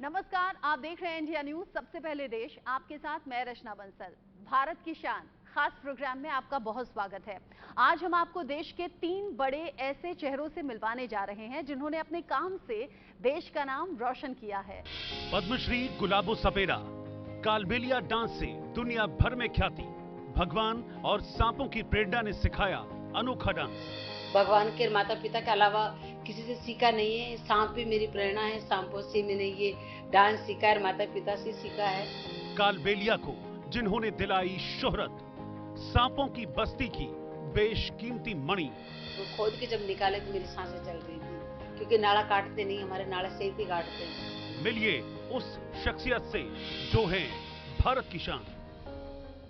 नमस्कार, आप देख रहे हैं इंडिया न्यूज। सबसे पहले देश, आपके साथ मैं रचना बंसल। भारत की शान खास प्रोग्राम में आपका बहुत स्वागत है। आज हम आपको देश के 3 बड़े ऐसे चेहरों से मिलवाने जा रहे हैं जिन्होंने अपने काम से देश का नाम रोशन किया है। पद्मश्री गुलाबो सपेरा, कालबेलिया डांस से दुनिया भर में ख्याति। भगवान और सांपों की प्रेरणा ने सिखाया अनोखा डांस। भगवान के माता पिता के अलावा किसी से सीखा नहीं है। सांप भी मेरी प्रेरणा है, सांपों से मैंने ये डांस सीखा है, माता पिता से सीखा है। कालबेलिया को जिन्होंने दिलाई शोहरत, सांपों की बस्ती की बेशकीमती मणि। तो खोद के जब निकाले तो मेरी सांसें चल रही थी, क्योंकि नाड़ा काटते नहीं, हमारे नाड़ा से ही काटते हैं। मिलिए उस शख्सियत से जो है भारत की शान।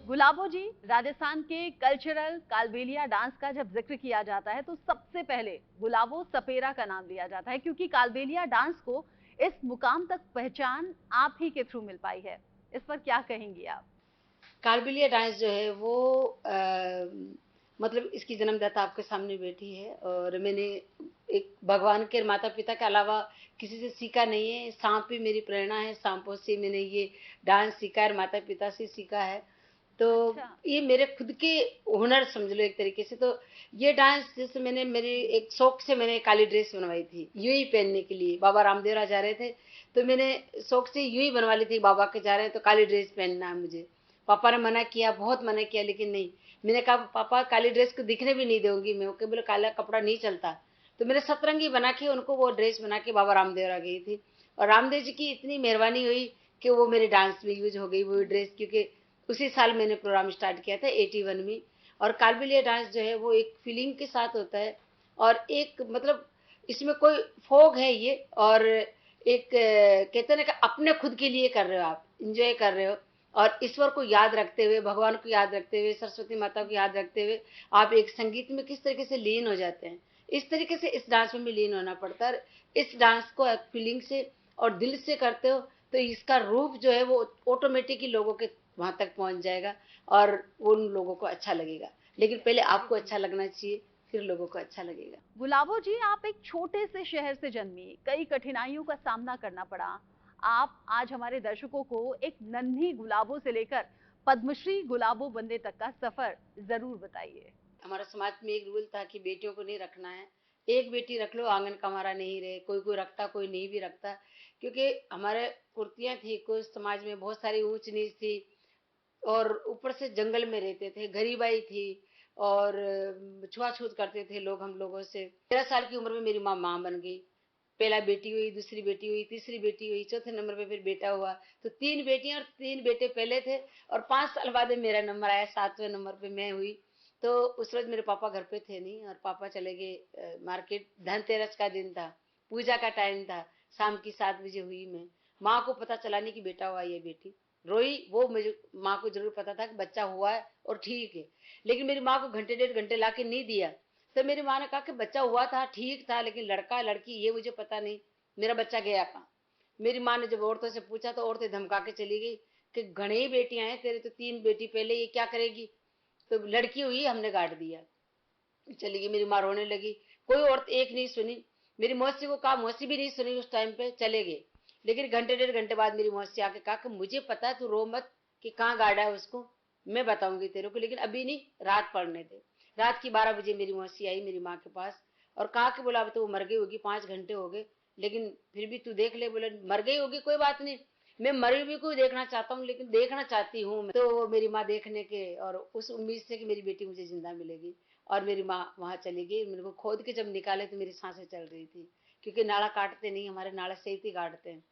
गुलाबो जी, राजस्थान के कल्चरल कालबेलिया डांस का जब जिक्र किया जाता है तो सबसे पहले गुलाबो सपेरा का नाम लिया जाता है, क्योंकि कालबेलिया डांस को इस मुकाम तक पहचान आप ही के थ्रू मिल पाई है। इस पर क्या कहेंगी आप? कालबेलिया डांस जो है वो मतलब इसकी जन्मदाता आपके सामने बैठी है, और मैंने एक भगवान के माता पिता के अलावा किसी से सीखा नहीं है। सांप भी मेरी प्रेरणा है, सांपों से मैंने ये डांस सीखा है, माता पिता से सीखा है। तो ये मेरे खुद के हुनर समझ लो एक तरीके से। तो ये डांस जैसे मैंने मेरी एक शौक से मैंने काली ड्रेस बनवाई थी यूं ही पहनने के लिए। बाबा रामदेवरा जा रहे थे तो मैंने शौक से यूं ही बनवा ली थी, बाबा के जा रहे हैं तो काली ड्रेस पहनना है मुझे। पापा ने मना किया, बहुत मना किया, लेकिन नहीं। मैंने कहा पापा काली ड्रेस को दिखने भी नहीं दूंगी मैं, ओके बोले काला कपड़ा नहीं चलता। तो मैंने सतरंगी बना के उनको वो ड्रेस बना के बाबा रामदेवरा गई थी, और रामदेव जी की इतनी मेहरबानी हुई कि वो मेरे डांस में यूज हो गई वो ड्रेस, क्योंकि उसी साल मैंने प्रोग्राम स्टार्ट किया था 81 में। और कालबेलिया डांस जो है वो एक फीलिंग के साथ होता है, और एक मतलब इसमें कोई फोक है ये, और एक कहते हैं ना कि अपने खुद के लिए कर रहे हो, आप इंजॉय कर रहे हो, और ईश्वर को याद रखते हुए, भगवान को याद रखते हुए, सरस्वती माता को याद रखते हुए आप एक संगीत में किस तरीके से लीन हो जाते हैं, इस तरीके से इस डांस में भी लीन होना पड़ता है। इस डांस को फीलिंग से और दिल से करते हो तो इसका रूप जो है वो ऑटोमेटिकली लोगों के वहां तक पहुंच जाएगा, और उन लोगों को अच्छा लगेगा। लेकिन पहले आपको अच्छा लगना चाहिए, फिर लोगों को अच्छा लगेगा। गुलाबो जी, आप एक छोटे से शहर से जन्मी, कई कठिनाइयों का सामना करना पड़ा। आप आज हमारे दर्शकों को एक नन्ही गुलाबो से लेकर पद्मश्री गुलाबो बनने तक का सफर जरूर बताइए। हमारा समाज में एक रूल था कि बेटियों को नहीं रखना है, एक बेटी रख लो आंगन का हमारा नहीं रहे। कोई कोई रखता, कोई नहीं भी रखता, क्योंकि हमारे कुर्तियां थी, कुछ समाज में बहुत सारी ऊंच नीच थी, और ऊपर से जंगल में रहते थे, गरीबाई थी, और छुआछूत करते थे लोग हम लोगों से। 13 साल की उम्र में मेरी माँ बन गई। पहला बेटी हुई, दूसरी बेटी हुई, तीसरी बेटी हुई, चौथे नंबर पे फिर बेटा हुआ। तो 3 बेटियां और 3 बेटे पहले थे, और 5 साल बाद मेरा नंबर आया, 7वें नंबर पे मैं हुई। तो उस रोज मेरे पापा घर पे थे नहीं, और पापा चले गए मार्केट। धनतेरस का दिन था, पूजा का टाइम था, शाम की 7 बजे हुई मैं। माँ को पता चला नहीं कि बेटा हुआ, ये बेटी रोई। वो मुझे माँ को जरूर पता था कि बच्चा हुआ है और ठीक है, लेकिन मेरी माँ को घंटे 1.5 घंटे ला के नहीं दिया। तो मेरी माँ ने कहा कि बच्चा हुआ था, ठीक था, लेकिन लड़का लड़की ये मुझे पता नहीं, मेरा बच्चा गया कहाँ। मेरी माँ ने जब औरतों से पूछा तो औरतें धमका के चली गई कि घनी बेटियां हैं तेरे, तो 3 बेटी पहले, ये क्या करेगी। तो लड़की हुई, हमने गाड़ दिया, चली गई। मेरी माँ रोने लगी, कोई औरत एक नहीं सुनी। मेरी मौसी को कहा, मौसी भी नहीं सुनी, उस टाइम पे चले गए। लेकिन घंटे 1.5 घंटे बाद मेरी मौसी आके कहा कि मुझे पता है, तू रो मत कि कहाँ गाड़ा है उसको, मैं बताऊंगी तेरे को, लेकिन अभी नहीं, रात पड़ने दे। रात की 12 बजे मेरी मौसी आई मेरी माँ के पास, और कहा कि बोला अब तो वो मर गई होगी, 5 घंटे हो गए, लेकिन फिर भी तू देख ले। बोले मर गई होगी कोई बात नहीं, मैं मरी हुई को देखना चाहता हूँ, लेकिन देखना चाहती हूँ। तो मेरी माँ देखने के और उस उम्मीद से कि मेरी बेटी मुझे जिंदा मिलेगी, और मेरी माँ वहां चली गई। मेरे को खोद के जब निकाले तो मेरी सांसें चल रही थी, क्योंकि नाड़ा काटते नहीं, हमारे नाड़ा से ही काटते हैं।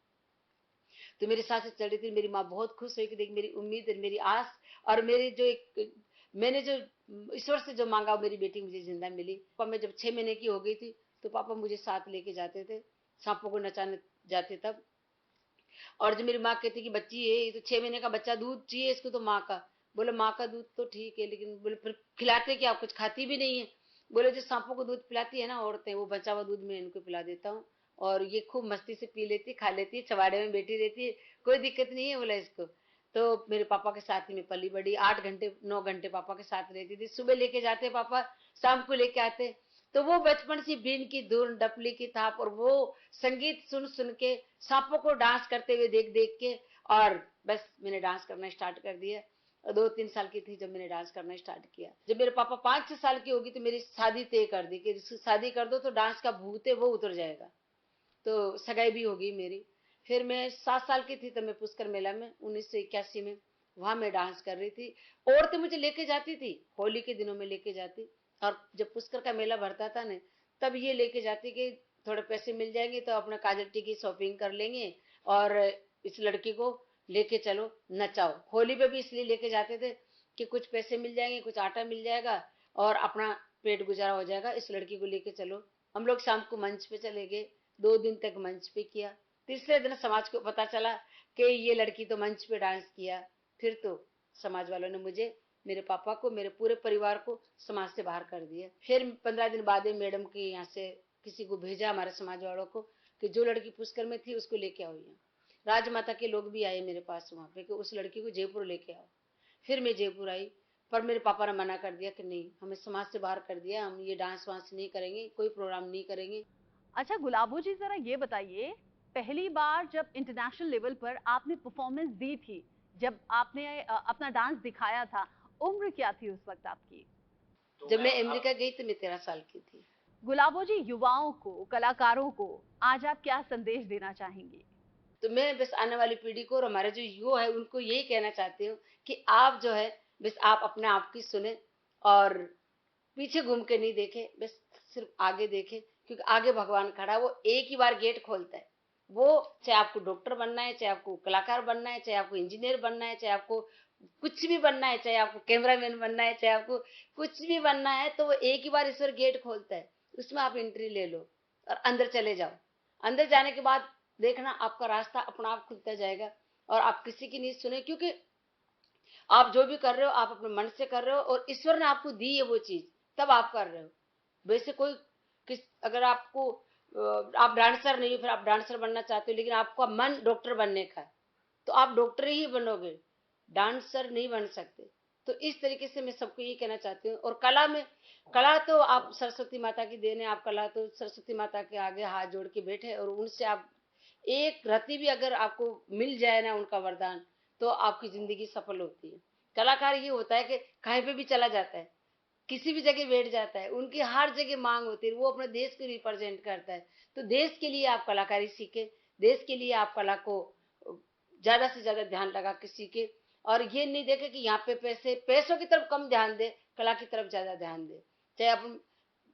तो मेरी सांसें चल रही थी। मेरी माँ बहुत खुश हुई कि देख मेरी उम्मीद, मेरी आस, और मेरी जो एक मैंने जो ईश्वर से जो मांगा, मेरी बेटी मुझे जिंदा मिली। पापा मैं जब 6 महीने की हो गई थी तो पापा मुझे साथ लेके जाते थे, सांपों को नचाने जाते तब। और जो मेरी माँ कहती कि बच्ची है, ये तो 6 महीने का बच्चा, दूध चाहिए इसको तो माँ का। बोले माँ का दूध तो ठीक है, लेकिन बोले फिर खिलाते क्या, कुछ खाती भी नहीं है। बोले जो सांपों को दूध पिलाती है ना औरतें, वो बचा हुआ दूध मैं इनको पिला देता हूँ, और ये खूब मस्ती से पी लेती, खा लेती, चवाड़े में बैठी रहती है, कोई दिक्कत नहीं है बोला इसको। तो मेरे पापा के साथ ही में पली बड़ी, 8 घंटे 9 घंटे पापा के साथ रहती थी। सुबह लेके जाते पापा, शाम को लेके आते। तो वो बचपन से बीन की धुन, डपली की थाप और वो संगीत सुन सुन के, सांपों को डांस करते हुए देख देख के, और बस मैंने डांस करना स्टार्ट कर दिया। और 2-3 साल की थी जब मैंने डांस करना स्टार्ट किया। जब मेरे पापा 5-6 साल की होगी तो मेरी शादी तय कर दी कि शादी कर दो तो डांस का भूत है वो उतर जाएगा। तो सगाई भी होगी मेरी। फिर मैं 7 साल की थी तब मैं पुष्कर मेला में 1981 में, वहां मैं डांस कर रही थी। औरतें मुझे लेके जाती थी, होली के दिनों में लेके जाती, और जब पुष्कर का मेला भरता था ना तब ये लेके जाती कि थोड़े पैसे मिल जाएंगे तो अपना काजल की शॉपिंग कर लेंगे और इस लड़की को लेके चलो नचाओ। होली पे भी इसलिए लेके जाते थे कि कुछ पैसे मिल जाएंगे, कुछ आटा मिल जाएगा और अपना पेट गुजारा हो जाएगा, इस लड़की को लेके चलो। हम लोग शाम को मंच पे चले गए, 2 दिन तक मंच पे किया। तीसरे दिन समाज को पता चला कि ये लड़की तो मंच पे डांस किया। फिर तो समाज वालों ने मुझे, मेरे पापा को, मेरे पूरे परिवार को समाज से बाहर कर दिया। फिर 15 दिन बाद मैडम के यहाँ से किसी को भेजा हमारे समाज वालों को कि जो लड़की पुष्कर में थी उसको लेके आओ यहाँ। राजमाता के लोग भी आए मेरे पास वहां पे कि उस लड़की को जयपुर लेके आओ। फिर मैं जयपुर आई, पर मेरे पापा ने मना कर दिया कि नहीं, हमें समाज से बाहर कर दिया, हम ये डांस वांस नहीं करेंगे, कोई प्रोग्राम नहीं करेंगे। अच्छा गुलाबो जी, जरा ये बताइए, पहली बार जब इंटरनेशनल लेवल पर आपने परफॉर्मेंस दी थी, जब आपने अपना डांस दिखाया था, उम्र क्या थी उस वक्त आपकी? जब मैं अमेरिका गई तो मैं 13 साल की थी। गुलाबो जी, युवाओं को, कलाकारों को आज आप क्या संदेश देना चाहेंगी? तो मैं बस आने वाली पीढ़ी को और हमारे जो युवा है उनको यही कहना चाहती हूँ कि आप जो है बस आप अपने आप की सुने और पीछे घूम के नहीं देखे, बस सिर्फ आगे देखे, क्योंकि आगे भगवान खड़ा है। वो एक ही बार गेट खोलता है। वो चाहे आपको डॉक्टर बनना है, चाहे आपको कलाकार बनना है, चाहे आपको इंजीनियर बनना है, चाहे आपको कुछ भी बनना है, चाहे आपको कैमरामैन बनना है, चाहे आपको कुछ भी बनना है, तो वो एक ही बार ईश्वर गेट खोलता है, उसमें आप एंट्री ले लो और अंदर चले जाओ। अंदर जाने के बाद देखना आपका रास्ता अपना आप खुलता जाएगा और आप किसी की नहीं सुने, क्योंकि आप जो भी कर रहे हो आप अपने मन से कर रहे हो और ईश्वर ने आपको दी है वो चीज, तब आप कर रहे हो। वैसे कोई अगर आपको आप डांसर नहीं हो, फिर आप डांसर बनना चाहते हो, लेकिन आपका मन डॉक्टर बनने का है, तो आप डॉक्टर ही बनोगे, डांसर नहीं बन सकते। तो इस तरीके से मैं सबको ये कहना चाहती हूँ। और कला में, कला तो आप सरस्वती माता की देन है। आप कला तो सरस्वती माता के आगे हाथ जोड़ के बैठे और उनसे आप एक रति भी अगर आपको मिल जाए ना उनका वरदान, तो आपकी जिंदगी सफल होती है। कलाकार ये होता है कि कहीं पे भी चला जाता है, किसी भी जगह बैठ जाता है, उनकी हर जगह मांग होती है, वो अपने देश को रिप्रेजेंट करता है। तो देश के लिए आप कलाकारी सीखे, देश के लिए आप कला को ज्यादा से ज्यादा ध्यान लगा के सीखे, और ये नहीं देखे कि यहाँ पे पैसों की तरफ कम ध्यान दे, कला की तरफ ज्यादा ध्यान दे। चाहे आप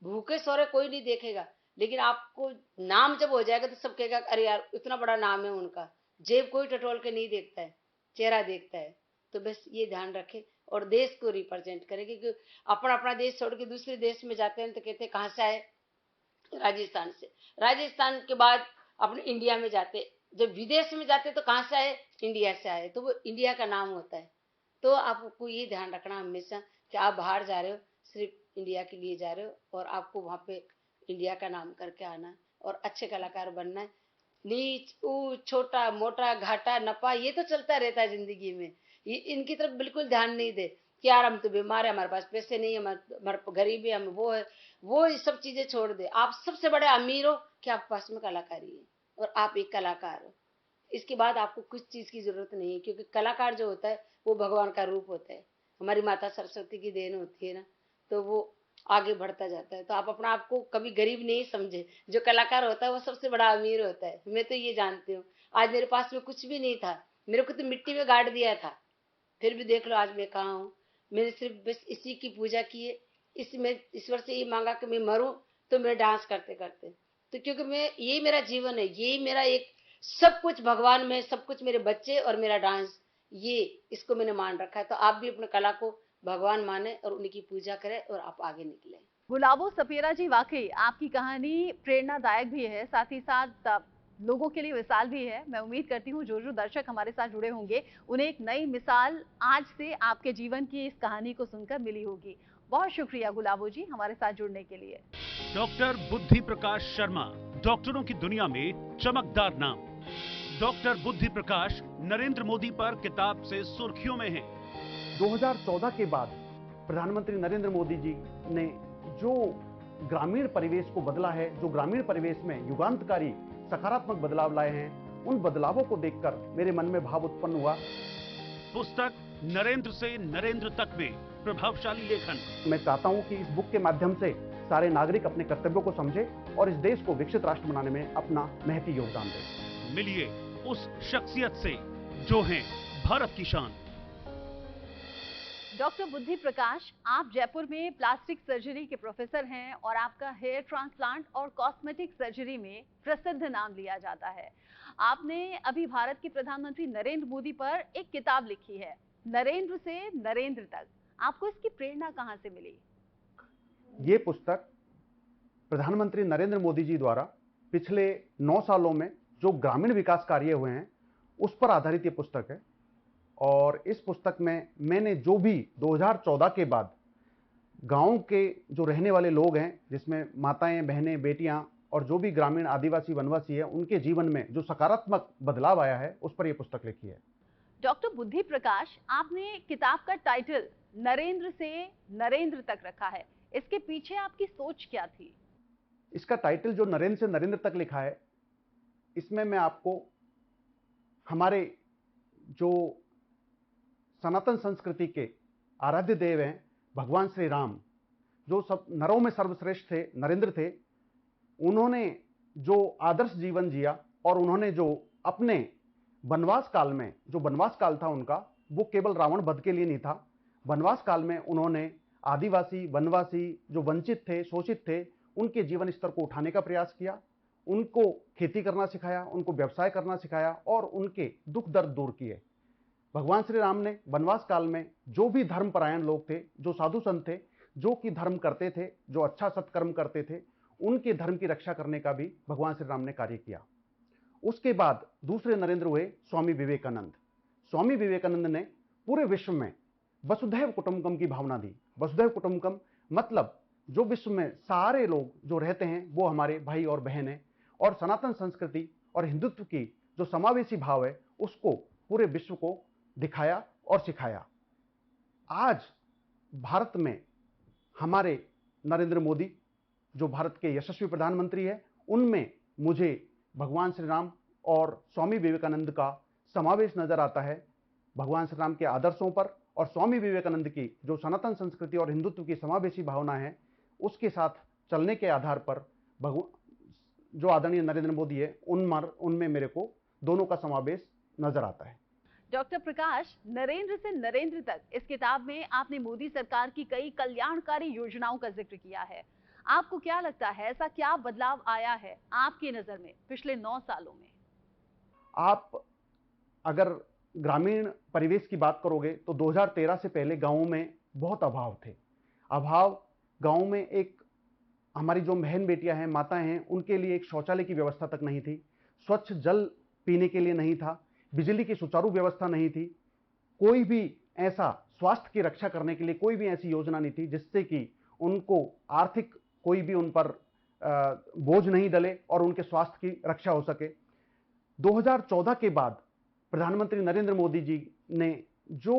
भूखे सोरे कोई नहीं देखेगा, लेकिन आपको नाम जब हो जाएगा तो सब कहेगा अरे यार इतना बड़ा नाम है उनका। जेब कोई टटोल के नहीं देखता है, चेहरा देखता है। तो बस ये ध्यान रखे और देश को रिप्रेजेंट करें, क्योंकि अपना अपना देश छोड़ के दूसरे देश में जाते हैं तो कहते हैं कहाँ से आए, राजस्थान से। राजस्थान के बाद अपने इंडिया में जाते, जब विदेश में जाते तो कहाँ से आए, इंडिया से आए, तो वो इंडिया का नाम होता है। तो आपको ये ध्यान रखना हमेशा कि आप बाहर जा रहे हो सिर्फ इंडिया के लिए जा रहे हो, और आपको वहां पे इंडिया का नाम करके आना है और अच्छे कलाकार बनना है। नीच ऊंच, छोटा मोटा, घाटा नफा, ये तो चलता रहता है जिंदगी में। ये इनकी तरफ बिल्कुल ध्यान नहीं दे कि यार हम तो बीमार है, हमारे पास पैसे नहीं है, हमारे गरीबी है, हम वो है, वो ये सब चीजें छोड़ दे। आप सबसे बड़े अमीर हो कि आपके पास में कलाकारी है और आप एक कलाकार हो। इसके बाद आपको कुछ चीज की जरूरत नहीं है, क्योंकि कलाकार जो होता है वो भगवान का रूप होता है, हमारी माता सरस्वती की देन होती है ना, तो वो आगे बढ़ता जाता है। तो आप अपना आपको कभी गरीब नहीं समझे, जो कलाकार होता है वो सबसे बड़ा अमीर होता है। मैं तो ये जानती हूँ। आज मेरे पास में कुछ भी नहीं था, मेरे को तो मिट्टी में गाड़ दिया था, फिर भी देख लो आज मैं कहाँ हूँ। मैंने सिर्फ बस इसी की पूजा की है, इसमें ईश्वर से ये मांगा कि मैं मरूं तो मैं डांस करते करते, तो क्योंकि मैं, यही मेरा जीवन है, यही मेरा एक सब कुछ भगवान में, सब कुछ मेरे बच्चे और मेरा डांस, ये इसको मैंने मान रखा है। तो आप भी अपने कला को भगवान माने और उनकी पूजा करें और आप आगे निकले। गुलाबो सपेरा जी, वाकई आपकी कहानी प्रेरणादायक भी है, साथ ही साथ लोगों के लिए मिसाल भी है। मैं उम्मीद करती हूँ जो जो दर्शक हमारे साथ जुड़े होंगे उन्हें एक नई मिसाल आज से आपके जीवन की इस कहानी को सुनकर मिली होगी। बहुत शुक्रिया गुलाबो जी हमारे साथ जुड़ने के लिए। डॉक्टर बुद्धि प्रकाश शर्मा, डॉक्टरों की दुनिया में चमकदार नाम। डॉक्टर बुद्धि प्रकाश नरेंद्र मोदी पर किताब से सुर्खियों में हैं। 2014 के बाद प्रधानमंत्री नरेंद्र मोदी जी ने जो ग्रामीण परिवेश को बदला है, जो ग्रामीण परिवेश में युगांतकारी सकारात्मक बदलाव लाए हैं, उन बदलावों को देखकर मेरे मन में भाव उत्पन्न हुआ। पुस्तक नरेंद्र से नरेंद्र तक में प्रभावशाली लेखन। मैं चाहता हूं कि इस बुक के माध्यम से सारे नागरिक अपने कर्तव्यों को समझें और इस देश को विकसित राष्ट्र बनाने में अपना महती योगदान दें। मिलिए उस शख्सियत से जो है भारत की शान। डॉक्टर बुद्धि प्रकाश, आप जयपुर में प्लास्टिक सर्जरी के प्रोफेसर हैं और आपका हेयर ट्रांसप्लांट और कॉस्मेटिक सर्जरी में प्रसिद्ध नाम लिया जाता है। आपने अभी भारत के प्रधानमंत्री नरेंद्र मोदी पर एक किताब लिखी है, नरेंद्र से नरेंद्र तक। आपको इसकी प्रेरणा कहां से मिली? ये पुस्तक प्रधानमंत्री नरेंद्र मोदी जी द्वारा पिछले 9 सालों में जो ग्रामीण विकास कार्य हुए हैं उस पर आधारित ये पुस्तक है। और इस पुस्तक में मैंने जो भी 2014 के बाद गांव के जो रहने वाले लोग हैं, जिसमें माताएं, बहनें, बेटियां और जो भी ग्रामीण आदिवासी वनवासी है, उनके जीवन में जो सकारात्मक बदलाव आया है, उस पर यह पुस्तक लिखी है। डॉक्टर बुद्धि प्रकाश, आपने किताब का टाइटल नरेंद्र से नरेंद्र तक रखा है, इसके पीछे आपकी सोच क्या थी? इसका टाइटल जो नरेंद्र से नरेंद्र तक लिखा है, इसमें मैं आपको हमारे जो सनातन संस्कृति के आराध्य देव हैं भगवान श्री राम, जो सब नरों में सर्वश्रेष्ठ थे, नरेंद्र थे, उन्होंने जो आदर्श जीवन जिया और उन्होंने जो अपने वनवास काल में, जो वनवास काल था उनका, वो केवल रावण वध के लिए नहीं था। वनवास काल में उन्होंने आदिवासी, वनवासी, जो वंचित थे, शोषित थे, उनके जीवन स्तर को उठाने का प्रयास किया, उनको खेती करना सिखाया, उनको व्यवसाय करना सिखाया और उनके दुख दर्द दूर किए। भगवान श्री राम ने वनवास काल में जो भी धर्मपरायण लोग थे, जो साधु संत थे, जो कि धर्म करते थे, जो अच्छा सत्कर्म करते थे, उनके धर्म की रक्षा करने का भी भगवान श्री राम ने कार्य किया। उसके बाद दूसरे नरेंद्र हुए स्वामी विवेकानंद। स्वामी विवेकानंद ने पूरे विश्व में वसुधैव कुटुंबकम की भावना दी। वसुधैव कुटुंबकम मतलब जो विश्व में सारे लोग जो रहते हैं वो हमारे भाई और बहन हैं, और सनातन संस्कृति और हिंदुत्व की जो समावेशी भाव है उसको पूरे विश्व को दिखाया और सिखाया। आज भारत में हमारे नरेंद्र मोदी जो भारत के यशस्वी प्रधानमंत्री है, उनमें मुझे भगवान श्री राम और स्वामी विवेकानंद का समावेश नजर आता है। भगवान श्री राम के आदर्शों पर और स्वामी विवेकानंद की जो सनातन संस्कृति और हिंदुत्व की समावेशी भावना है, उसके साथ चलने के आधार पर जो आदरणीय नरेंद्र मोदी है, उनमें मेरे को दोनों का समावेश नजर आता है। डॉक्टर प्रकाश, नरेंद्र से नरेंद्र तक इस किताब में आपने मोदी सरकार की कई कल्याणकारी योजनाओं का जिक्र किया है। आपको क्या लगता है, ऐसा क्या बदलाव आया है आपकी नजर में पिछले 9 सालों में? आप अगर ग्रामीण परिवेश की बात करोगे तो 2013 से पहले गांवों में बहुत अभाव थे। गांव में एक हमारी जो बहन बेटियां हैं, माताएं हैं, उनके लिए एक शौचालय की व्यवस्था तक नहीं थी, स्वच्छ जल पीने के लिए नहीं था, बिजली की सुचारू व्यवस्था नहीं थी, कोई भी ऐसा स्वास्थ्य की रक्षा करने के लिए कोई भी ऐसी योजना नहीं थी जिससे कि उनको आर्थिक कोई भी उन पर बोझ नहीं डले और उनके स्वास्थ्य की रक्षा हो सके। 2014 के बाद प्रधानमंत्री नरेंद्र मोदी जी ने जो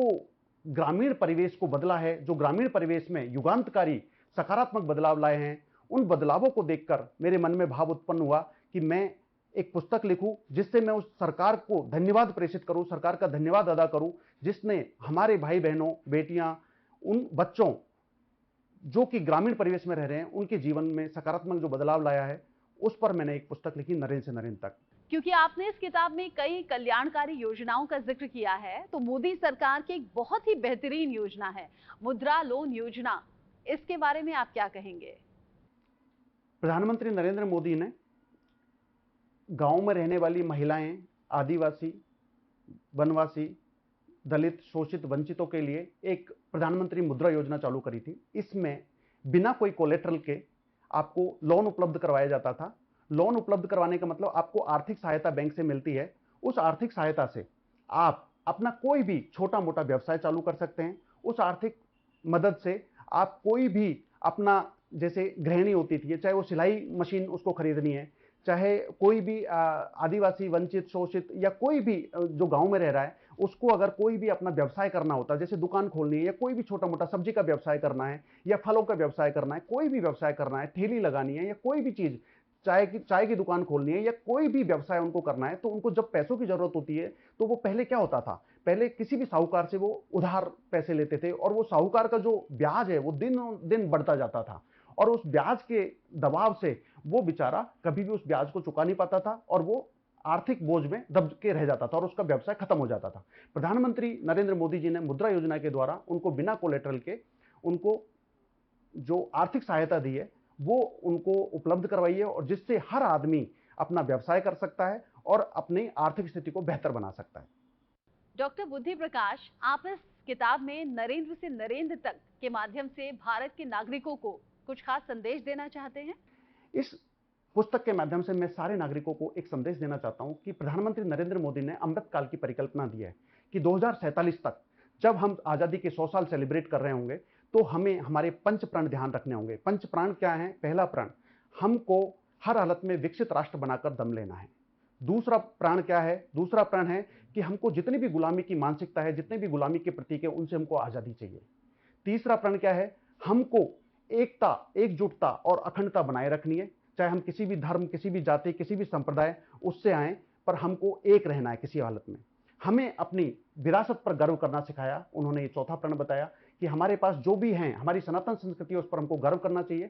ग्रामीण परिवेश को बदला है, जो ग्रामीण परिवेश में युगांतकारी सकारात्मक बदलाव लाए हैं, उन बदलावों को देखकर मेरे मन में भाव उत्पन्न हुआ कि मैं एक पुस्तक लिखूं जिससे मैं उस सरकार को धन्यवाद प्रेषित करूं, सरकार का धन्यवाद अदा करूं, जिसने हमारे भाई बहनों, बेटियां, उन बच्चों जो कि ग्रामीण परिवेश में रह रहे हैं, उनके जीवन में सकारात्मक जो बदलाव लाया है, उस पर मैंने एक पुस्तक लिखी, नरेंद्र से नरेंद्र तक। क्योंकि आपने इस किताब में कई कल्याणकारी योजनाओं का जिक्र किया है, तो मोदी सरकार की एक बहुत ही बेहतरीन योजना है मुद्रा लोन योजना, इसके बारे में आप क्या कहेंगे? प्रधानमंत्री नरेंद्र मोदी ने गांव में रहने वाली महिलाएं, आदिवासी, वनवासी, दलित, शोषित, वंचितों के लिए एक प्रधानमंत्री मुद्रा योजना चालू करी थी। इसमें बिना कोई कोलेटरल के आपको लोन उपलब्ध करवाया जाता था। लोन उपलब्ध करवाने का मतलब आपको आर्थिक सहायता बैंक से मिलती है। उस आर्थिक सहायता से आप अपना कोई भी छोटा मोटा व्यवसाय चालू कर सकते हैं। उस आर्थिक मदद से आप कोई भी अपना, जैसे गृहिणी होती थी, चाहे वो सिलाई मशीन उसको खरीदनी है, चाहे कोई भी आदिवासी, वंचित, शोषित या कोई भी जो गांव में रह रहा है, उसको अगर कोई भी अपना व्यवसाय करना होता है, जैसे दुकान खोलनी है या कोई भी छोटा मोटा सब्जी का व्यवसाय करना है या फलों का व्यवसाय करना है, कोई भी व्यवसाय करना है, ठेली लगानी है या कोई भी चीज, चाय की दुकान खोलनी है या कोई भी व्यवसाय उनको करना है, तो उनको जब पैसों की जरूरत होती है तो वो पहले क्या होता था, पहले किसी भी साहूकार से वो उधार पैसे लेते थे और वो साहूकार का जो ब्याज है वो दिन दिन बढ़ता जाता था और उस ब्याज के दबाव से वो बेचारा कभी भी उस ब्याज को चुका नहीं पाता था और वो आर्थिक बोझ में दब के रह जाता था और उसका व्यवसाय खत्म हो जाता था। प्रधानमंत्री नरेंद्र मोदी जी ने मुद्रा योजना के द्वारा उनको बिना कोलेटरल के उनको जो आर्थिक सहायता दी है वो उनको उपलब्ध करवाई है और जिससे हर आदमी अपना व्यवसाय कर सकता है और अपनी आर्थिक स्थिति को बेहतर बना सकता है। डॉक्टर बुद्धि प्रकाश, आप इस किताब में नरेंद्र से नरेंद्र तक के माध्यम से भारत के नागरिकों को कुछ खास संदेश देना चाहते हैं? इस पुस्तक के माध्यम से मैं सारे नागरिकों को एक संदेश देना चाहता हूं कि प्रधानमंत्री नरेंद्र मोदी ने अमृत काल की परिकल्पना दी है कि 2047 तक जब हम आजादी के 100 साल सेलिब्रेट कर रहे होंगे तो हमें हमारे पंच प्राण ध्यान रखने होंगे। पंच प्राण क्या है? पहला प्राण, हमको हर हालत में विकसित राष्ट्र बनाकर दम लेना है। दूसरा प्राण क्या है? दूसरा प्राण है कि हमको जितनी भी गुलामी की मानसिकता है, जितने भी गुलामी के प्रतीक है, उनसे हमको आजादी चाहिए। तीसरा प्रण क्या है? हमको एकता, एकजुटता और अखंडता बनाए रखनी है। चाहे हम किसी भी धर्म, किसी भी जाति, किसी भी संप्रदाय उससे आए, पर हमको एक रहना है किसी हालत में। हमें अपनी विरासत पर गर्व करना सिखाया उन्होंने। ये चौथा प्रण बताया कि हमारे पास जो भी है, हमारी सनातन संस्कृति है, उस पर हमको गर्व करना चाहिए।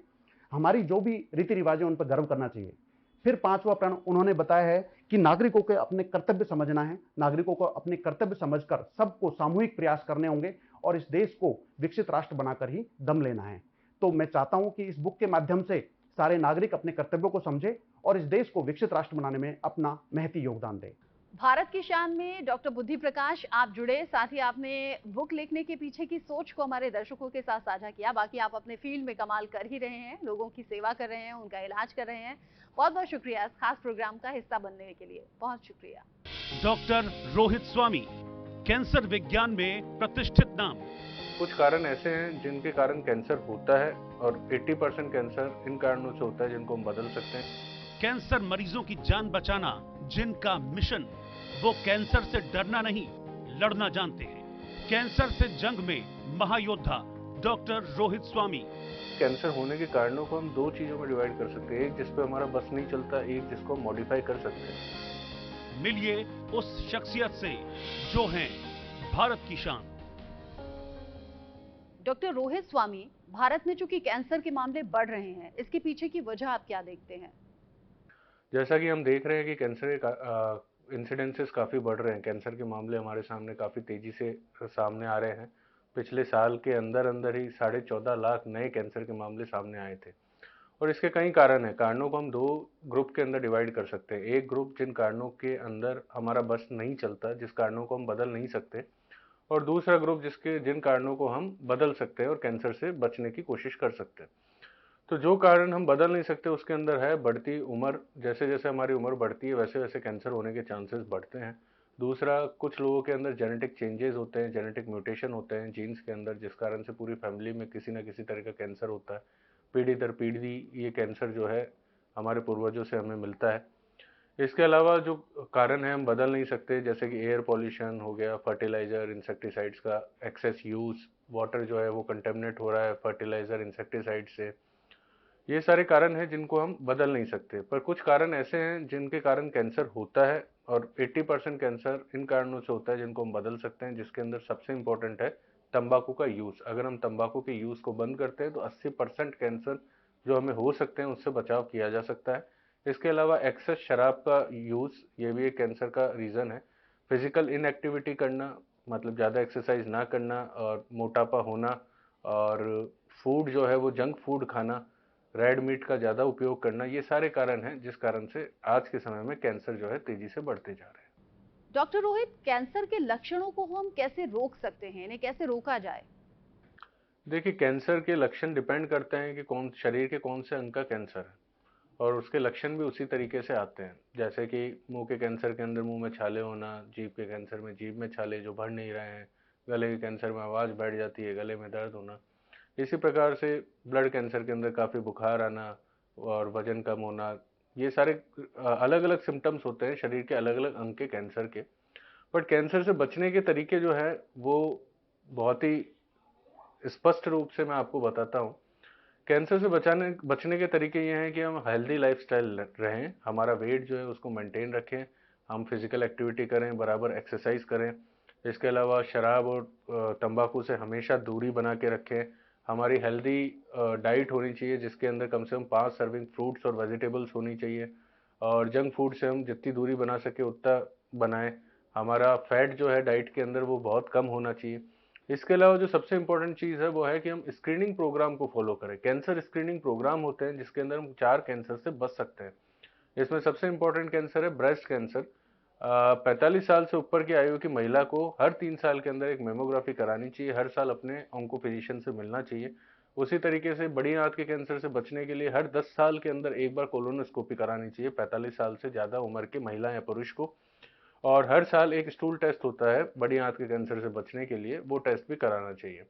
हमारी जो भी रीति रिवाज है उन पर गर्व करना चाहिए। फिर पांचवा प्रण उन्होंने बताया है कि नागरिकों के अपने कर्तव्य समझना है। नागरिकों को अपने कर्तव्य समझकर सबको सामूहिक प्रयास करने होंगे और इस देश को विकसित राष्ट्र बनाकर ही दम लेना है। तो मैं चाहता हूं कि इस बुक के माध्यम से सारे नागरिक अपने कर्तव्यों को समझे और इस देश को विकसित राष्ट्र बनाने में अपना महती योगदान दें। भारत की शान में डॉक्टर बुद्धि प्रकाश आप जुड़े, साथ ही आपने बुक लिखने के पीछे की सोच को हमारे दर्शकों के साथ साझा किया। बाकी आप अपने फील्ड में कमाल कर ही रहे हैं, लोगों की सेवा कर रहे हैं, उनका इलाज कर रहे हैं। बहुत बहुत शुक्रिया इस खास प्रोग्राम का हिस्सा बनने के लिए, बहुत शुक्रिया। डॉक्टर रोहित स्वामी, कैंसर विज्ञान में प्रतिष्ठित नाम। कुछ कारण ऐसे हैं जिनके कारण कैंसर होता है और 80% कैंसर इन कारणों से होता है जिनको हम बदल सकते हैं। कैंसर मरीजों की जान बचाना जिनका मिशन, वो कैंसर से डरना नहीं, लड़ना जानते हैं। कैंसर से जंग में महायोद्धा डॉक्टर रोहित स्वामी। कैंसर होने के कारणों को हम दो चीजों में डिवाइड कर सकते हैं, एक जिस पे हमारा बस नहीं चलता, एक जिसको हम मॉडिफाई कर सकते हैं। मिलिए उस शख्सियत से जो हैं भारत की शान। डॉक्टर रोहित स्वामी, भारत में चूंकि कैंसर के मामले बढ़ रहे हैं, इसके पीछे की वजह आप क्या देखते हैं? जैसा कि हम देख रहे हैं कि कैंसर के इंसिडेंसेस काफ़ी बढ़ रहे हैं। कैंसर के मामले हमारे सामने काफ़ी तेज़ी से सामने आ रहे हैं। पिछले साल के अंदर अंदर ही 14.5 लाख नए कैंसर के मामले सामने आए थे और इसके कई कारण हैं। कारणों को हम दो ग्रुप के अंदर डिवाइड कर सकते हैं। एक ग्रुप जिन कारणों के अंदर हमारा बस नहीं चलता, जिस कारणों को हम बदल नहीं सकते, और दूसरा ग्रुप जिन कारणों को हम बदल सकते हैं और कैंसर से बचने की कोशिश कर सकते हैं। तो जो कारण हम बदल नहीं सकते उसके अंदर है बढ़ती उम्र। जैसे जैसे हमारी उम्र बढ़ती है वैसे वैसे कैंसर होने के चांसेस बढ़ते हैं। दूसरा, कुछ लोगों के अंदर जेनेटिक चेंजेस होते हैं, जेनेटिक म्यूटेशन होते हैं जीन्स के अंदर, जिस कारण से पूरी फैमिली में किसी न किसी तरह का कैंसर होता है। पीढ़ी दर पीढ़ी ये कैंसर जो है हमारे पूर्वजों से हमें मिलता है। इसके अलावा जो कारण है हम बदल नहीं सकते, जैसे कि एयर पॉल्यूशन हो गया, फर्टिलाइज़र इंसेक्टिसाइड्स का एक्सेस यूज़, वाटर जो है वो कंटेमिनेट हो रहा है फर्टिलाइज़र इंसेक्टिसाइड से। ये सारे कारण हैं जिनको हम बदल नहीं सकते, पर कुछ कारण ऐसे हैं जिनके कारण कैंसर होता है और 80% कैंसर इन कारणों से होता है जिनको हम बदल सकते हैं, जिसके अंदर सबसे इम्पोर्टेंट है तंबाकू का यूज़। अगर हम तंबाकू के यूज़ को बंद करते हैं तो 80% कैंसर जो हमें हो सकते हैं उससे बचाव किया जा सकता है। इसके अलावा एक्सेस शराब का यूज़, ये भी एक कैंसर का रीज़न है। फिजिकल इनएक्टिविटी करना, मतलब ज़्यादा एक्सरसाइज ना करना और मोटापा होना, और फूड जो है वो जंक फूड खाना, रेड मीट का ज़्यादा उपयोग करना, ये सारे कारण हैं जिस कारण से आज के समय में कैंसर जो है तेजी से बढ़ते जा रहे हैं। डॉक्टर रोहित, कैंसर के लक्षणों को हम कैसे रोक सकते हैं, इन्हें कैसे रोका जाए? देखिए, कैंसर के लक्षण डिपेंड करते हैं कि शरीर के कौन से अंग का कैंसर है, और उसके लक्षण भी उसी तरीके से आते हैं। जैसे कि मुंह के कैंसर के अंदर मुंह में छाले होना, जीभ के कैंसर में जीभ में छाले जो बढ़ नहीं रहे हैं, गले के कैंसर में आवाज़ बैठ जाती है, गले में दर्द होना। इसी प्रकार से ब्लड कैंसर के अंदर काफ़ी बुखार आना और वजन कम होना, ये सारे अलग अलग सिम्टम्स होते हैं शरीर के अलग अलग अंग के कैंसर के। बट कैंसर से बचने के तरीके जो है वो बहुत ही स्पष्ट रूप से मैं आपको बताता हूँ। कैंसर से बचने के तरीके ये हैं कि हम हेल्दी लाइफस्टाइल रहें, हमारा वेट जो है उसको मेंटेन रखें, हम फिजिकल एक्टिविटी करें, बराबर एक्सरसाइज करें। इसके अलावा शराब और तंबाकू से हमेशा दूरी बना के रखें। हमारी हेल्दी डाइट होनी चाहिए जिसके अंदर कम से कम 5 सर्विंग फ्रूट्स और वेजिटेबल्स होनी चाहिए, और जंक फूड से हम जितनी दूरी बना सके उतना बनाएं। हमारा फैट जो है डाइट के अंदर वो बहुत कम होना चाहिए। इसके अलावा जो सबसे इम्पोर्टेंट चीज़ है वो है कि हम स्क्रीनिंग प्रोग्राम को फॉलो करें। कैंसर स्क्रीनिंग प्रोग्राम होते हैं जिसके अंदर हम 4 कैंसर से बच सकते हैं। इसमें सबसे इम्पोर्टेंट कैंसर है ब्रेस्ट कैंसर। 45 साल से ऊपर की आयु की महिला को हर 3 साल के अंदर एक मेमोग्राफी करानी चाहिए, हर साल अपने ऑन्को फिजिशियन से मिलना चाहिए। उसी तरीके से बड़ी आंत के कैंसर से बचने के लिए हर 10 साल के अंदर एक बार कोलोनोस्कोपी करानी चाहिए 45 साल से ज़्यादा उम्र के महिला या पुरुष को। और हर साल एक स्टूल टेस्ट होता है बड़ी आंत के कैंसर से बचने के लिए, वो टेस्ट भी कराना चाहिए।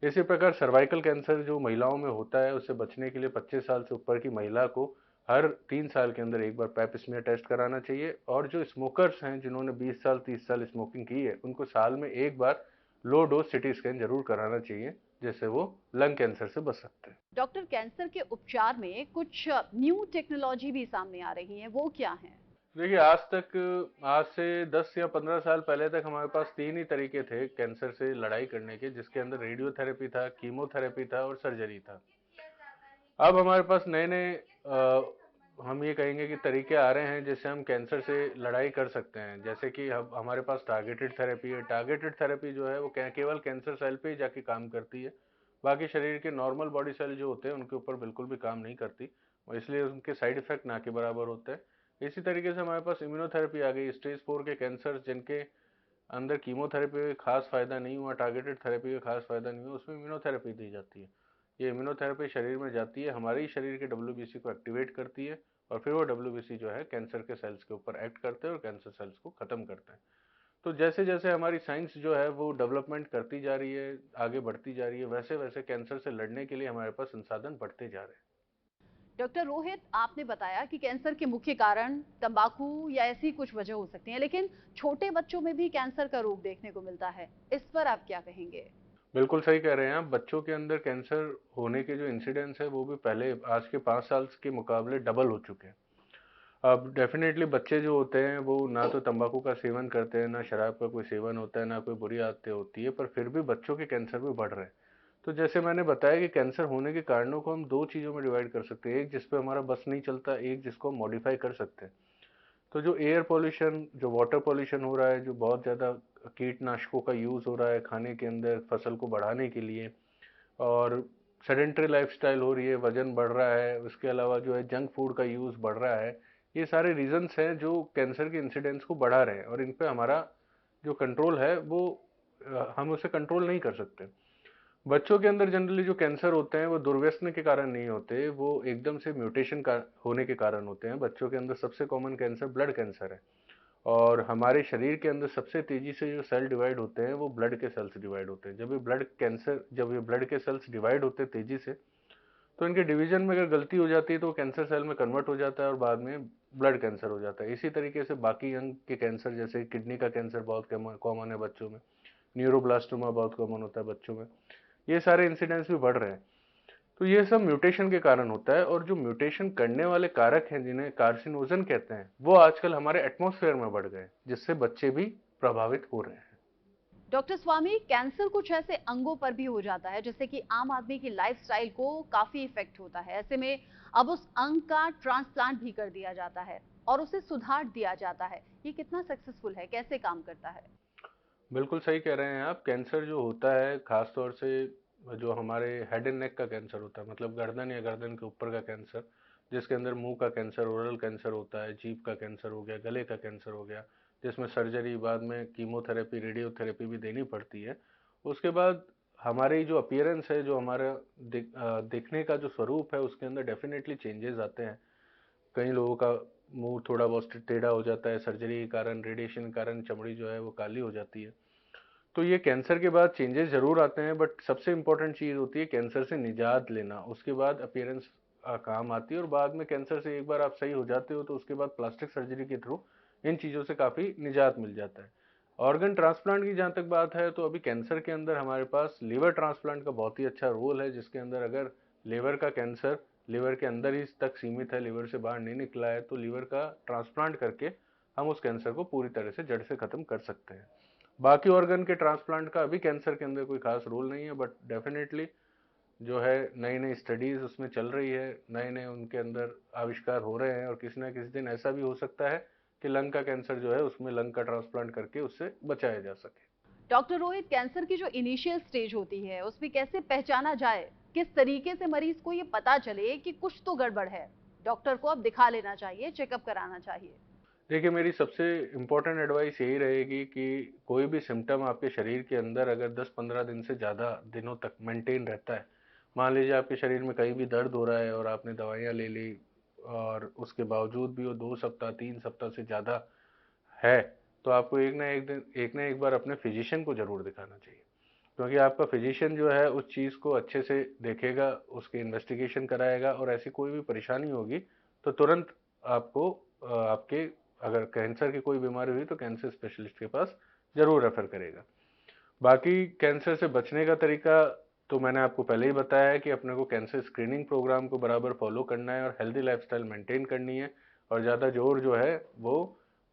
इसी प्रकार सर्वाइकल कैंसर जो महिलाओं में होता है उससे बचने के लिए 25 साल से ऊपर की महिला को हर 3 साल के अंदर एक बार पैप स्मीयर टेस्ट कराना चाहिए। और जो स्मोकर्स हैं जिन्होंने 20 साल 30 साल स्मोकिंग की है उनको साल में एक बार लो डोज सिटी स्कैन जरूर कराना चाहिए, जिससे वो लंग कैंसर से बच सकते हैं। डॉक्टर, कैंसर के उपचार में कुछ न्यू टेक्नोलॉजी भी सामने आ रही है, वो क्या है? देखिए आज से 10 या 15 साल पहले तक हमारे पास 3 ही तरीके थे कैंसर से लड़ाई करने के, जिसके अंदर रेडियोथेरेपी था, कीमोथेरेपी था और सर्जरी था। अब हमारे पास नए नए हम ये कहेंगे कि तरीके आ रहे हैं जिससे हम कैंसर से लड़ाई कर सकते हैं। जैसे कि अब हमारे पास टारगेटेड थेरेपी है। टारगेटेड थेरेपी जो है वो केवल कैंसर सेल पे ही जाके काम करती है, बाकी शरीर के नॉर्मल बॉडी सेल जो होते हैं उनके ऊपर बिल्कुल भी काम नहीं करती, और इसलिए उनके साइड इफेक्ट ना के बराबर होते हैं। इसी तरीके से हमारे पास इम्यूनोथेरेपी आ गई। स्टेज 4 के कैंसर जिनके अंदर कीमोथेरेपी का खास फायदा नहीं हुआ, टारगेटेड थेरेपी का खास फायदा नहीं हुआ, उसमें इम्यूनोथेरेपी दी जाती है। ये इम्यूनोथेरेपी शरीर में जाती है, हमारे ही शरीर के डब्ल्यूबीसी को एक्टिवेट करती है, और फिर वो डब्ल्यूबीसी जो है कैंसर के सेल्स के ऊपर एक्ट करते हैं और कैंसर सेल्स को खत्म करते हैं। तो जैसे जैसे हमारी साइंस जो है वो डेवलपमेंट करती जा रही है, आगे बढ़ती जा रही है, वैसे वैसे कैंसर से लड़ने के लिए हमारे पास संसाधन बढ़ते जा रहे हैं। डॉक्टर रोहित, आपने बताया कि कैंसर के मुख्य कारण तंबाकू या ऐसी कुछ वजह हो सकती है, लेकिन छोटे बच्चों में भी कैंसर का रोग देखने को मिलता है, इस पर आप क्या कहेंगे? बिल्कुल सही कह रहे हैं आप। बच्चों के अंदर कैंसर होने के जो इंसिडेंस है वो भी पहले आज के 5 साल के मुकाबले डबल हो चुके हैं। अब डेफिनेटली बच्चे जो होते हैं वो ना तो तंबाकू का सेवन करते हैं, ना शराब का कोई सेवन होता है, ना कोई बुरी आदतें होती है, पर फिर भी बच्चों के कैंसर भी बढ़ रहे हैं। तो जैसे मैंने बताया कि कैंसर होने के कारणों को हम 2 चीज़ों में डिवाइड कर सकते हैं, एक जिस पे हमारा बस नहीं चलता, एक जिसको हम मॉडिफाई कर सकते हैं। तो जो एयर पॉल्यूशन, जो वाटर पॉल्यूशन हो रहा है, जो बहुत ज़्यादा कीटनाशकों का यूज़ हो रहा है खाने के अंदर फसल को बढ़ाने के लिए, और सेडेंटरी लाइफस्टाइल हो रही है, वजन बढ़ रहा है, उसके अलावा जो है जंक फूड का यूज़ बढ़ रहा है, ये सारे रीजंस हैं जो कैंसर के इंसिडेंस को बढ़ा रहे हैं, और इन पे हमारा जो कंट्रोल है वो हम उसे कंट्रोल नहीं कर सकते। बच्चों के अंदर जनरली जो कैंसर होते हैं वो दुर्व्यसन के कारण नहीं होते, वो एकदम से म्यूटेशन का होने के कारण होते हैं। बच्चों के अंदर सबसे कॉमन कैंसर ब्लड कैंसर है, और हमारे शरीर के अंदर सबसे तेजी से जो सेल डिवाइड होते हैं वो ब्लड के सेल्स डिवाइड होते हैं। जब ये ब्लड के सेल्स डिवाइड होते हैं तेजी से, तो इनके डिवीजन में अगर गलती हो जाती है तो कैंसर सेल में कन्वर्ट हो जाता है और बाद में ब्लड कैंसर हो जाता है। इसी तरीके से बाकी अंग के कैंसर, जैसे किडनी का कैंसर बहुत कॉमन है बच्चों में, न्यूरोब्लास्टोमा बहुत कॉमन होता है बच्चों में, ये सारे इंसिडेंट्स भी बढ़ रहे हैं। तो ये सब म्यूटेशन के कारण होता है, और जो म्यूटेशन करने वाले कारक हैं जिन्हें कार्सिनोजन कहते हैं वो आजकल हमारे एटमॉस्फेयर में बढ़ गए, जिससे बच्चे भी प्रभावित हो रहे हैं। डॉक्टर स्वामी, कैंसर कुछ ऐसे अंगों पर भी हो जाता है जिससे कि आम आदमी की लाइफस्टाइल को काफी इफेक्ट होता है। ऐसे में अब उस अंग का ट्रांसप्लांट भी कर दिया जाता है और उसे सुधार दिया जाता है, ये कितना सक्सेसफुल है, कैसे काम करता है? बिल्कुल सही कह रहे हैं आप। कैंसर जो होता है खास तौर से जो हमारे हेड एंड नेक का कैंसर होता है, मतलब गर्दन या गर्दन के ऊपर का कैंसर, जिसके अंदर मुंह का कैंसर, ओरल कैंसर होता है, जीभ का कैंसर हो गया, गले का कैंसर हो गया, जिसमें सर्जरी, बाद में कीमोथेरेपी, रेडियोथेरेपी भी देनी पड़ती है। उसके बाद हमारी जो अपीयरेंस है, जो हमारा दिखने का जो स्वरूप है, उसके अंदर डेफिनेटली चेंजेस आते हैं। कई लोगों का मुंह थोड़ा बहुत टेढ़ा हो जाता है, सर्जरी के कारण, रेडिएशन के कारण चमड़ी जो है वो काली हो जाती है। तो ये कैंसर के बाद चेंजेस जरूर आते हैं, बट सबसे इंपॉर्टेंट चीज़ होती है कैंसर से निजात लेना। उसके बाद अपीयरेंस काम आती है, और बाद में कैंसर से एक बार आप सही हो जाते हो तो उसके बाद प्लास्टिक सर्जरी के थ्रू इन चीज़ों से काफ़ी निजात मिल जाता है। ऑर्गन ट्रांसप्लांट की जहाँ तक बात है तो अभी कैंसर के अंदर हमारे पास लीवर ट्रांसप्लांट का बहुत ही अच्छा रोल है, जिसके अंदर अगर लीवर का कैंसर लीवर के अंदर ही तक सीमित है, लीवर से बाहर नहीं निकला है, तो लीवर का ट्रांसप्लांट करके हम उस कैंसर को पूरी तरह से जड़ से खत्म कर सकते हैं। बाकी ऑर्गन के ट्रांसप्लांट का अभी कैंसर के अंदर कोई खास रोल नहीं है, बट डेफिनेटली जो है नई नई स्टडीज उसमें चल रही है, नए नए उनके अंदर आविष्कार हो रहे हैं, और किसी ना किसी दिन ऐसा भी हो सकता है कि लंग का कैंसर जो है उसमें लंग का ट्रांसप्लांट करके उससे बचाया जा सके। डॉक्टर रोहित, कैंसर की जो इनिशियल स्टेज होती है उसमें कैसे पहचाना जाए, किस तरीके से मरीज को ये पता चले कि कुछ तो गड़बड़ है, डॉक्टर को अब दिखा लेना चाहिए, चेकअप कराना चाहिए? देखिए, मेरी सबसे इम्पोर्टेंट एडवाइस यही रहेगी कि कोई भी सिम्टम आपके शरीर के अंदर अगर 10-15 दिन से ज़्यादा दिनों तक मेंटेन रहता है, मान लीजिए आपके शरीर में कहीं भी दर्द हो रहा है और आपने दवाइयाँ ले ली और उसके बावजूद भी वो 2 सप्ताह 3 सप्ताह से ज़्यादा है, तो आपको एक ना एक बार अपने फिजिशियन को ज़रूर दिखाना चाहिए, क्योंकि आपका फिजिशियन जो है उस चीज़ को अच्छे से देखेगा, उसकी इन्वेस्टिगेशन कराएगा, और ऐसी कोई भी परेशानी होगी तो तुरंत आपको आपके अगर कैंसर की कोई बीमारी हुई तो कैंसर स्पेशलिस्ट के पास ज़रूर रेफर करेगा। बाकी कैंसर से बचने का तरीका तो मैंने आपको पहले ही बताया है कि अपने को कैंसर स्क्रीनिंग प्रोग्राम को बराबर फॉलो करना है और हेल्दी लाइफस्टाइल मेंटेन करनी है, और ज़्यादा जोर जो है वो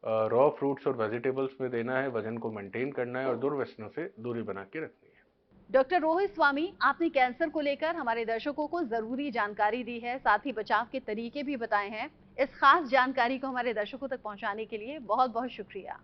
रॉ फ्रूट्स और वेजिटेबल्स में देना है, वजन को मेंटेन करना है और दुर्व्यसनों से दूरी बना के रखनी है। डॉक्टर रोहित स्वामी, आपने कैंसर को लेकर हमारे दर्शकों को जरूरी जानकारी दी है, साथ ही बचाव के तरीके भी बताए हैं। इस खास जानकारी को हमारे दर्शकों तक पहुंचाने के लिए बहुत बहुत शुक्रिया।